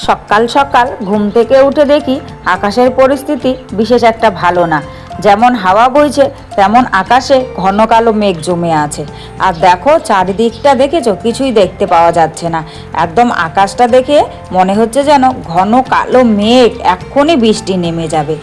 সকাল সকাল ঘুম থেকে উঠে দেখি আকাশের পরিস্থিতি বিশেষ একটা ভালো না। যেমন হাওয়া বইছে তেমন আকাশে ঘন কালো মেঘ জমে আছে। আর দেখো চারিদিকটা দেখেছো, কিছুই দেখতে পাওয়া যাচ্ছে না। একদম আকাশটা দেখে মনে হচ্ছে যেন ঘন কালো মেঘ, এক্ষুনি বৃষ্টি নেমে যাবে।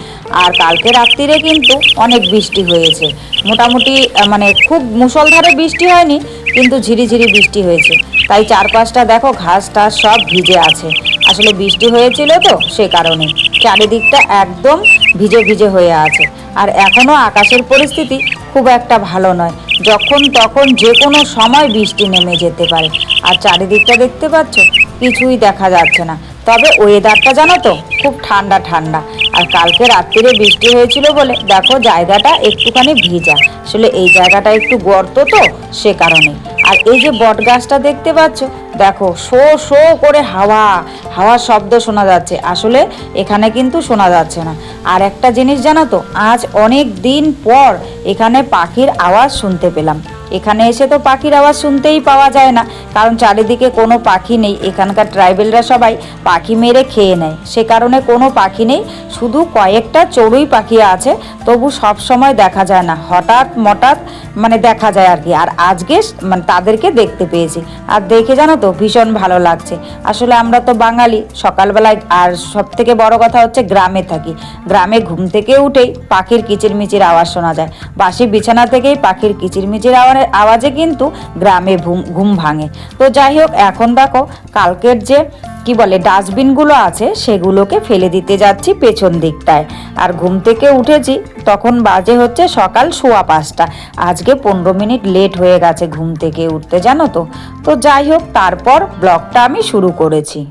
আর কালকে রাত্রিরে কিন্তু অনেক বৃষ্টি হয়েছে, মোটামুটি মানে খুব মুষলধারে বৃষ্টি হয়নি, কিন্তু ঝিরিঝিরি বৃষ্টি হয়েছে। তাই চারপাশটা দেখো ঘাস টাস সব ভিজে আছে। আসলে বৃষ্টি হয়েছিল তো সে কারণে চারিদিকটা একদম ভিজে ভিজে হয়ে আছে। আর এখনও আকাশের পরিস্থিতি খুব একটা ভালো নয়, যখন তখন যে কোনো সময় বৃষ্টি নেমে যেতে পারে। আর চারিদিকটা দেখতে পাচ্ছ, কিছুই দেখা যাচ্ছে না। তবে ওয়েদারটা জানো তো খুব ঠান্ডা ঠান্ডা। আর কালকে রাত্রিরে বৃষ্টি হয়েছিল বলে দেখো জায়গাটা একটুখানি ভিজা। আসলে এই জায়গাটা একটু গর্ত তো সে কারণে। আর এই যে বট গাছটা দেখতে পাচ্ছ, দেখো শো শো করে হাওয়ার শব্দ শোনা যাচ্ছে। আসলে এখানে কিন্তু শোনা যাচ্ছে না। আর একটা জিনিস জানো তো, আজ অনেক দিন পর এখানে পাখির আওয়াজ শুনতে পেলাম। এখানে এসে তো পাখির আওয়াজ শুনতেই পাওয়া যায় না, কারণ চারিদিকে কোনো পাখি নেই। এখানকার ট্রাইবেলরা সবাই পাখি মেরে খেয়ে নেয়, সে কারণে কোনো পাখি নেই। শুধু কয়েকটা চড়ুই পাখি আছে, তবু সব সময় দেখা যায় না, হঠাৎ মঠাৎ মানে দেখা যায় আর কি। আর আজকে মানে তাদেরকে দেখতে পেয়েছি, আর দেখে জানো তো ভীষণ ভালো লাগছে। আসলে আমরা তো বাঙালি, সকালবেলায় আর সব থেকে বড় কথা হচ্ছে গ্রামে থাকি। গ্রামে ঘুম থেকে উঠেই পাখির কিচিরমিচির আওয়াজ শোনা যায়। বাসি বিছানা থেকেই পাখির কিচিরমিচির আওয়াজে কিন্তু গ্রামে ঘুম ভাঙে। তো যাই হোক, এখন দেখো কালকের যে কি বলে ডাস্টবিনগুলো আছে সেগুলোকে ফেলে দিতে যাচ্ছি পেছন দিকটায়। আর ঘুম থেকে উঠেছি তখন বাজে হচ্ছে সকাল 5:15। আজকে 15 মিনিট লেট হয়ে গেছে ঘুম থেকে উঠতে, জানো তো। তো যাই হোক, তারপর ব্লগটা আমি শুরু করেছি।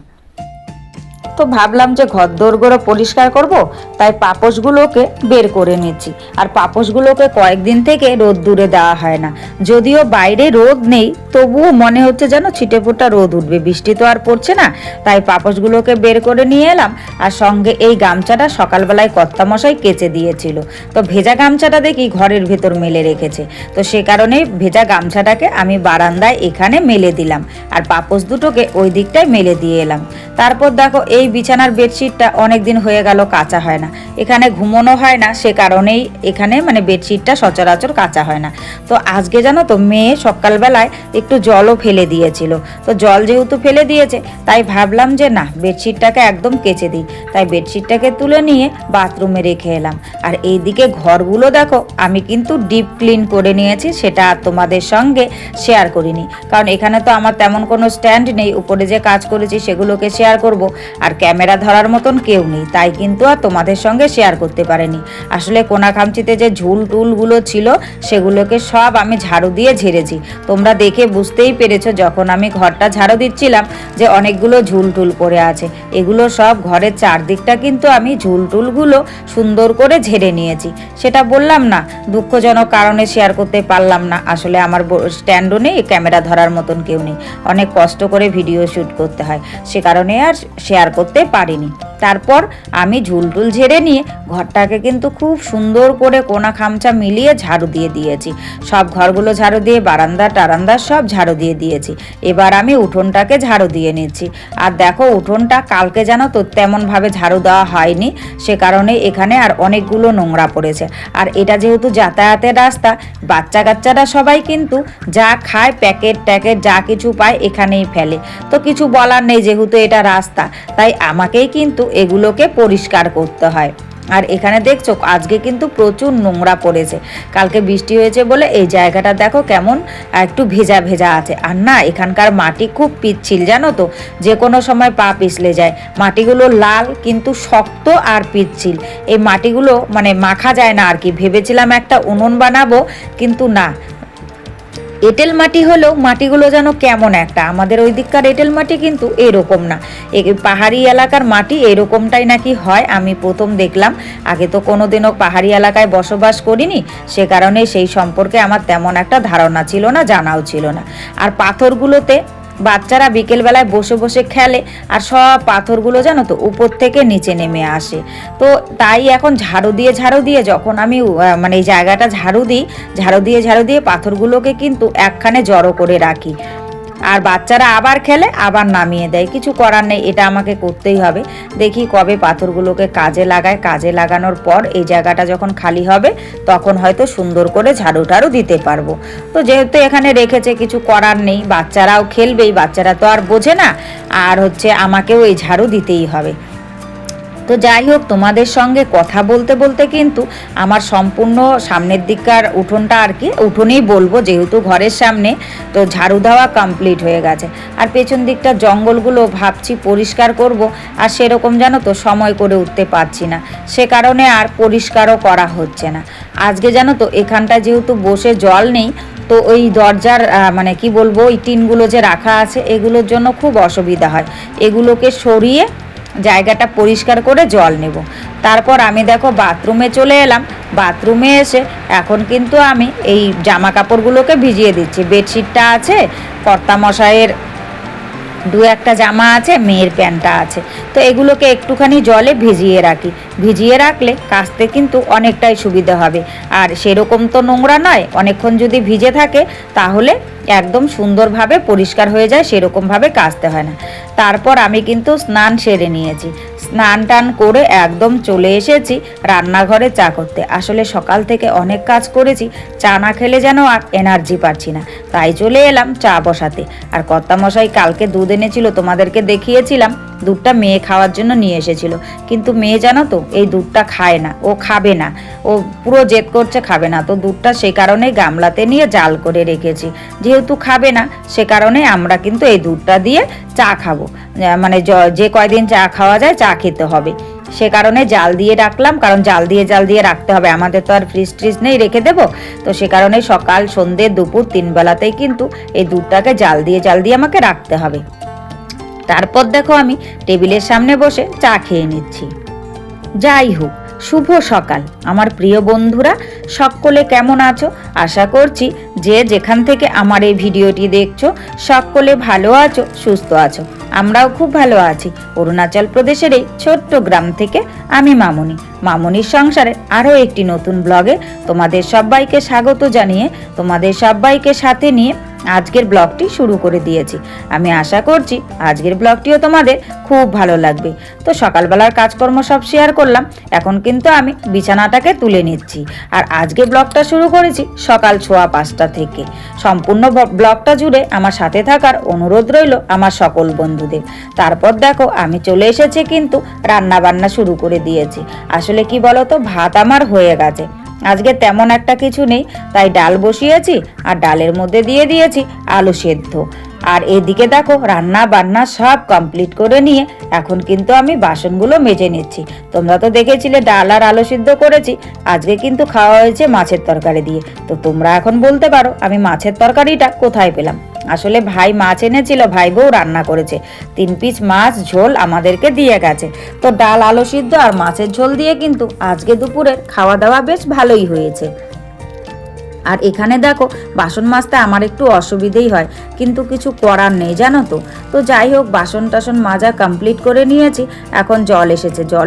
তো ভাবলাম যে ঘরদোরগুলো পরিষ্কার করব, তাই পাপোশগুলোকে বের করে নিচ্ছি। আর পাপোশগুলোকে কয়েকদিন থেকে রোদ দূরে দেওয়া হয় না। যদিও বাইরে রোদ নেই, তবুও মনে হচ্ছে যেন ছিটেফোঁটা রোদ উঠবে। বৃষ্টি তো আর পড়ছে না, তাই পাপোশগুলোকে বের করে নিয়ে এলাম। আর সঙ্গে এই গামছাটা সকালবেলায় কর্তামশাই কেচে দিয়েছিল। তো ভেজা গামছাটা দেখি ঘরের ভেতর মেলে রেখেছে, তো সে কারণে ভেজা গামছাটাকে আমি বারান্দায় এখানে মেলে দিলাম, আর পাপোশ দুটোকে ওই দিকটায় মেলে দিয়ে এলাম। তারপর দেখো এই বিছানার বেডশিটটা অনেক দিন হয়ে গেল কাচা হয় না। এখানে ঘুমোনো হয় না, সে কারণেই এখানে মানে বেডশিটটা সচরাচর কাচা হয় না। তো আজকে জানো তো মেয়ে সকালবেলায় একটু জলও ফেলে দিয়েছিল। তো জল যেহেতু ফেলে দিয়েছে, তাই ভাবলাম যে না, বেডশিটটাকে একদম কেচে দিই। তাই বেডশিটটাকে তুলে নিয়ে বাথরুমে রেখে এলাম। আর এইদিকে ঘরগুলো দেখো আমি কিন্তু ডিপ ক্লিন করে নিয়েছি, সেটা আর তোমাদের সঙ্গে শেয়ার করিনি, কারণ এখানে তো আমার তেমন কোনো স্ট্যান্ড নেই। উপরে যে কাজ করেছি সেগুলোকে শেয়ার করব, আর ক্যামেরা ধরার মতন কেউ নেই, তাই কিন্তু আর তোমাদের সঙ্গে শেয়ার করতে পারিনি। আসলে কোনা খামচিতে যে ঝুল টুলগুলো ছিল সেগুলোকে সব আমি ঝাড়ু দিয়ে ঝেড়েছি। তোমরা দেখে বুঝতেই পেরেছো যখন আমি ঘরটা ঝাড়ু দিচ্ছিলাম যে অনেকগুলো ঝুল টুল পড়ে আছে। এগুলো সব ঘরের চারদিকটা কিন্তু আমি ঝুল টুলগুলো সুন্দর করে ঝেড়ে নিয়েছি। সেটা বললাম না, দুঃখজনক কারণে শেয়ার করতে পারলাম না। আসলে আমার স্ট্যান্ডও নেই, ক্যামেরা ধরার মতন কেউ নেই, অনেক কষ্ট করে ভিডিও শ্যুট করতে হয়, সে কারণে আর শেয়ার করতে পারিনি। তারপর আমি ঝুলটুল ঝেড়ে নিয়ে ঘরটাকে কিন্তু খুব সুন্দর করে কোনা খামচা মিলিয়ে ঝাড়ু দিয়ে দিয়েছি। সব ঘরগুলো ঝাড়ু দিয়ে বারান্দা টারান্দা সব ঝাড়ু দিয়ে দিয়েছি। এবার আমি উঠোনটাকে ঝাড়ু দিয়ে নিচ্ছি। আর দেখো উঠোনটা কালকে জানো তো তেমনভাবে ঝাড়ু দেওয়া হয়নি, সে কারণে এখানে আর অনেকগুলো নোংরা পড়েছে। আর এটা যেহেতু যাতায়াতের রাস্তা, বাচ্চা কাচ্চারা সবাই কিন্তু যা খায় প্যাকেট ট্যাকেট যা কিছু পায় এখানেই ফেলে। তো কিছু বলার নেই, যেহেতু এটা রাস্তা, তাই আমাকেই কিন্তু এগুলোকে পরিষ্কার করতে হয়। আর এখানে দেখছো আজকে কিন্তু প্রচুর নোংরা পড়েছে। কালকে বৃষ্টি হয়েছে বলে এই জায়গাটা দেখো কেমন একটু ভেজা ভেজা আছে। আর না, এখানকার মাটি খুব পিচ্ছিল, জানো তো, যে কোনো সময় পা পিছলে যায়। মাটিগুলো লাল কিন্তু শক্ত আর পিচ্ছিল। এই মাটিগুলো মানে মাখা যায় না আর কি। ভেবেছিলাম একটা উনুন বানাবো, কিন্তু না, এঁটেল মাটি হলেও মাটিগুলো যেন কেমন একটা। আমাদের ওই দিককার এঁটেল মাটি কিন্তু এরকম না, পাহাড়ি এলাকার মাটি এরকমটাই নাকি হয়। আমি প্রথম দেখলাম, আগে তো কোনোদিনও পাহাড়ি এলাকায় বসবাস করিনি, সে কারণে সেই সম্পর্কে আমার তেমন একটা ধারণা ছিল না, জানাও ছিল না। আর পাথরগুলোতে বাচ্চারা বিকেলবেলায় বসে বসে খেলে, আর সব পাথরগুলো জানো তো উপর থেকে নিচে নেমে আসে। তো তাই এখন ঝাড়ু দিয়ে যখন আমি মানে এই জায়গাটা ঝাড়ু দিয়ে পাথরগুলোকে কিন্তু একখানে জড়ো করে রাখি। আর বাচ্চারা আবার খেলে আবার নামিয়ে দেয়, কিছু করার নেই, এটা আমাকে করতেই হবে। দেখি কবে পাথরগুলোকে কাজে লাগায়, কাজে লাগানোর পর এই জায়গাটা যখন খালি হবে তখন হয়তো সুন্দর করে ঝাড়ু টাড়ু দিতে পারবো। তো যেহেতু এখানে রেখেছে কিছু করার নেই, বাচ্চারাও খেলবেই, বাচ্চারা তো আর বোঝে না, আর আমাকেও এই ঝাড়ু দিতেই হবে। তো যাই হোক, তোমাদের সঙ্গে কথা বলতে বলতে কিন্তু আমার সম্পূর্ণ সামনের দিককার উঠোনটা আর কি উঠোনেই বলবো, যেহেতু ঘরের সামনে, তো ঝাড়ু দেওয়া কমপ্লিট হয়ে গেছে। আর পেছন দিকটা জঙ্গলগুলো ভাবছি পরিষ্কার করব, আর সেরকম জানো তো সময় করে উঠতে পারছি না, সে কারণে আর পরিষ্কারও করা হচ্ছে না। আজকে জানো তো এখানটা যেহেতু বসে জল নেই, তো ওই দরজার মানে কি বলবো, ওই টিনগুলো যে রাখা আছে এগুলোর জন্য খুব অসুবিধা হয়, এগুলোকে সরিয়ে জায়গাটা পরিষ্কার করে জল নেব। তারপর আমি দেখো বাথরুমে চলে এলাম। বাথরুমে এসে এখন কিন্তু আমি এই জামা কাপড়গুলোকে ভিজিয়ে দিচ্ছি। বেডশিটটা আছে, কর্তামশাইয়ের দু একটা জামা আছে, মেয়ের প্যান্টটা আছে, তো এগুলোকে একটুখানি জলে ভিজিয়ে রাখি। ভিজিয়ে রাখলে কাচতে কিন্তু অনেকটাই সুবিধা হবে, আর সেরকম তো নোংরা নয়, অনেকক্ষণ যদি ভিজে থাকে তাহলে একদম সুন্দরভাবে পরিষ্কার হয়ে যায়, সেরকমভাবে কাচতে হয় না। তারপর আমি কিন্তু স্নান সেরে নিয়েছি, স্নান টান করে একদম চলে এসেছি রান্নাঘরে চা করতে। আসলে সকাল থেকে অনেক কাজ করেছি, চা না খেলে যেন আর এনার্জি পাচ্ছি না, তাই চলে এলাম চা বসাতে। আর কর্তামশাই কালকে দুধ এনেছিল, তোমাদেরকে দেখিয়েছিলাম, দুধটা মেয়ে খাওয়ার জন্য নিয়ে এসেছিল, কিন্তু মেয়ে জানো তো এই দুধটা খায় না, ও খাবে না, ও পুরো জেদ করছে খাবে না। তো দুধটা সেই কারণে গামলাতে নিয়ে জাল করে রেখেছি, যেহেতু খাবে না সে কারণে আমরা কিন্তু এই দুধটা দিয়ে চা খাবো, মানে যে কয়দিন চা খাওয়া যায় চা খেতে হবে, সে কারণে জাল দিয়ে রাখলাম, কারণ জাল দিয়ে রাখতে হবে, আমাদের তো আর ফ্রিজ ট্রিজ নেই রেখে দেবো। তো সে কারণে সকাল সন্ধ্যে দুপুর 3 বেলাতেই কিন্তু এই দুধটাকে জাল দিয়ে আমাকে রাখতে হবে। তারপর দেখো আমি টেবিলের সামনে বসে চা খেয়ে নিচ্ছি। যাই হোক, শুভ সকাল আমার প্রিয় বন্ধুরা, সকলে কেমন আছো? আশা করছি যে যেখান থেকে আমার এই ভিডিওটি দেখছো সকলে ভালো আছো, সুস্থ আছো। আমরাও খুব ভালো আছি। অরুণাচল প্রদেশের এই ছোট্ট গ্রাম থেকে আমি মামনির সংসারে আরও একটি নতুন ব্লগে তোমাদের সবাইকে স্বাগত জানিয়ে, তোমাদের সবাইকে সাথে নিয়ে আজকের ব্লগটি শুরু করে দিয়েছি। আমি আশা করছি আজকের ব্লগটিও তোমাদের খুব ভালো লাগবে। তো সকালবেলার কাজকর্ম সব শেয়ার করলাম, এখন কিন্তু আমি বিছানাটাকে তুলে নিচ্ছি। আর আজকে ব্লগটা শুরু করেছি সকাল 5:15 থেকে। সম্পূর্ণ ব্লগটা জুড়ে আমার সাথে থাকার অনুরোধ রইল আমার সকল বন্ধুদের। তারপর দেখো আমি চলে এসেছি, কিন্তু রান্না বান্না শুরু করে দিয়েছি। আসলে কি বলো তো, ভাত আমার হয়ে গেছে, আজকে তেমন একটা কিছু নেই, তাই ডাল বসিয়েছি, আর ডালের মধ্যে দিয়ে দিয়েছি আলু সেদ্ধ। আর এদিকে দেখো রান্না বান্না সব কমপ্লিট করে নিয়ে এখন কিন্তু আমি বাসনগুলো মেজে নিচ্ছি। তোমরা তো দেখেছিলে ডাল আর আলু সিদ্ধ করেছি, আজকে কিন্তু খাওয়া হয়েছে মাছের তরকারি দিয়ে। তো তোমরা এখন বলতে পারো আমি মাছের তরকারিটা কোথায় পেলাম। আসলে ভাই মাছ এনেছিল, ভাই বউ রান্না করেছে, 3 পিস মাছ ঝোল আমাদেরকে দিয়ে গেছে। তো ডাল আলু সিদ্ধ আর মাছের ঝোল দিয়ে কিন্তু আজকে দুপুরের খাওয়া দাওয়া বেশ ভালোই হয়েছে। আর এখানে দেখো বাসন মাজতে আমার একটু অসুবিধেই হয়, কিন্তু কিছু করার নেই জানো তো। তো যাই হোক, বাসন টাসন মাজা কমপ্লিট করে নিয়েছি। এখন জল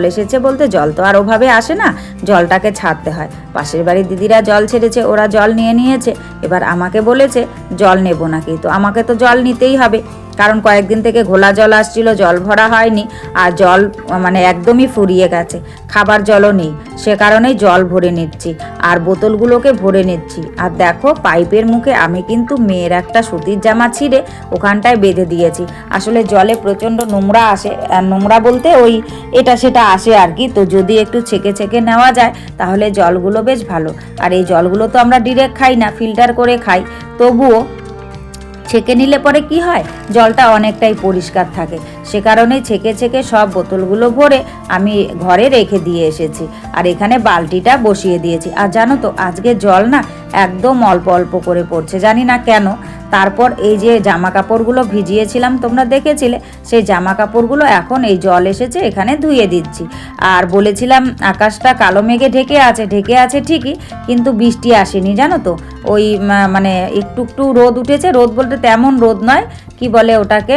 এসেছে বলতে জল তো আর ওভাবে আসে না, জলটাকে ছাড়তে হয়। পাশের বাড়ির দিদিরা জল ছেড়েছে, ওরা জল নিয়েছে, এবার আমাকে বলেছে জল নেব নাকি। তো আমাকে তো জল নিতেই হবে, কারণ কয়েকদিন থেকে ঘোলা জল আসছিল, জল ভরা হয়নি, আর জল মানে একদমই ফুরিয়ে গেছে, খাবার জলও নেই, সে কারণেই জল ভরে নিচ্ছি আর বোতলগুলোকে ভরে নিচ্ছি। আর দেখো পাইপের মুখে আমি কিন্তু মেয়ের একটা সুতির জামা ছিঁড়ে ওখানটায় বেঁধে দিয়েছি। আসলে জলে প্রচণ্ড নোংরা আসে, নোংরা বলতে ওই এটা সেটা আসে আর কি। তো যদি একটু ছেঁকে নেওয়া যায় তাহলে জলগুলো বেশ ভালো। আর এই জলগুলো তো আমরা ডিরেক্ট খাই না, ফিল্টার করে খাই, তবুও ছেঁকে নিলে পরে কি হয়, জলটা অনেকটাই পরিষ্কার থাকে। সে কারণেই ছেঁকে সব বোতলগুলো ভরে আমি ঘরে রেখে দিয়ে এসেছি, আর এখানে বালতিটা বসিয়ে দিয়েছি। আর জানো তো আজকে জল না একদম অল্প অল্প করে পড়ছে, জানি না কেন। তারপর এই যে জামা কাপড়গুলো ভিজিয়েছিলাম তোমরা দেখেছিলে, সেই জামা কাপড়গুলো এখন এই জল এসেছে এখানে ধুয়ে দিচ্ছি। আর বলেছিলাম আকাশটা কালো মেঘে ঢেকে আছে ঠিকই, কিন্তু বৃষ্টি আসেনি জানো তো। ওই মানে একটু রোদ উঠেছে, রোদ বলতে তেমন রোদ নয়, কি বলে ওটাকে,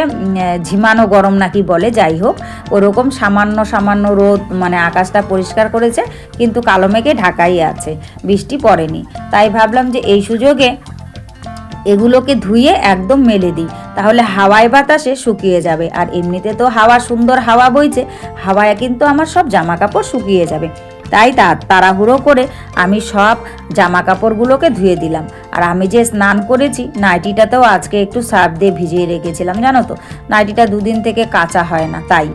ঝিমানো গরম নাকি বলে, যাই হোক ওরকম সামান্য রোদ, মানে আকাশটা পরিষ্কার করেছে, কিন্তু কালো মেঘে ঢাকাই আছে, বৃষ্টি পড়েনি। তাই ভাবলাম যে এই সুযোগে এগুলোকে ধুয়ে একদম মেলে দিই, তাহলে হাওয়ায় বাতাসে শুকিয়ে যাবে। আর এমনিতে তো হাওয়া, সুন্দর হাওয়া বইছে, হাওয়ায় কিন্তু আমার সব জামা কাপড় শুকিয়ে যাবে। তাই তাড়াহুড়ো করে আমি সব জামা কাপড়গুলোকে ধুয়ে দিলাম। আর আমি যে স্নান করেছি, নাইটিটাতেও আজকে একটু সার্ফ দিয়ে ভিজিয়ে রেখেছিলাম, জানো তো, নাইটিটা দুদিন থেকে কাচা হয় না তাই।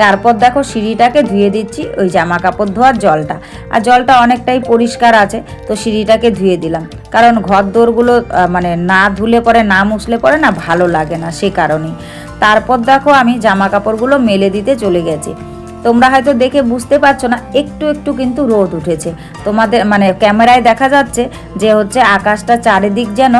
তারপর দেখো সিঁড়িটাকে ধুয়ে দিচ্ছি ওই জামা কাপড় ধোয়ার জলটা, আর জলটা অনেকটাই পরিষ্কার আছে, তো সিঁড়িটাকে ধুয়ে দিলাম। কারণ ঘর দোরগুলো মানে না ধুলে পরে, না মুছলে পরে না ভালো লাগে না, সে কারণেই। তারপর দেখো আমি জামা কাপড়গুলো মেলে দিতে চলে গেছি। তোমরা হয়তো দেখে বুঝতে পারছো না, একটু একটু কিন্তু রোদ উঠেছে। তোমাদের মানে ক্যামেরায় দেখা যাচ্ছে যে হচ্ছে আকাশটা চারিদিক যেন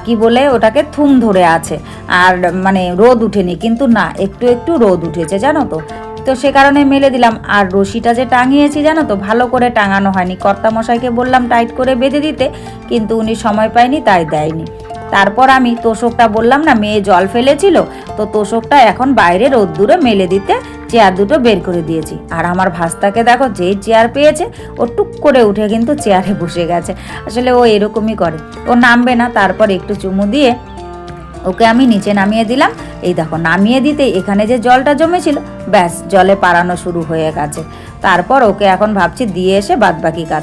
কি বলে ওটাকে থুম ধরে আছে, আর মানে রোদ উঠেনি, কিন্তু না, একটু একটু রোদ উঠেছে, জানো তো। তো সে কারণে মেলে দিলাম। আর রশিটা যে টাঙিয়েছি, জানো তো, ভালো করে টাঙানো হয়নি। কর্তামশাইকে বললাম টাইট করে বেঁধে দিতে, কিন্তু উনি সময় পায়নি, তাই দেয়নি। তারপর আমি তোষকটা, বললাম না মেয়ে জল ফেলেছিল, তো তোষকটা এখন বাইরে রোদ্দুরে মেলে দিতে চেয়ার দুটো বের করে দিয়েছি। আর আমার ভাস্তাকে দেখো, যেই চেয়ার পেয়েছে ও টুক করে উঠে কিন্তু চেয়ারে বসে গেছে। আসলে ও এরকমই করে, ও নামবে না। তারপর একটু চুমু দিয়ে ওকে আমি নিচে নামিয়ে দিলাম। এই দেখো, নামিয়ে দিতে এখানে যে জলটা জমেছিল, ব্যাস জলে পাড়ানো শুরু হয়ে গেছে। তারপর ওকে এখন ভাবছি দিয়ে এসে বাদবাকি কাজ।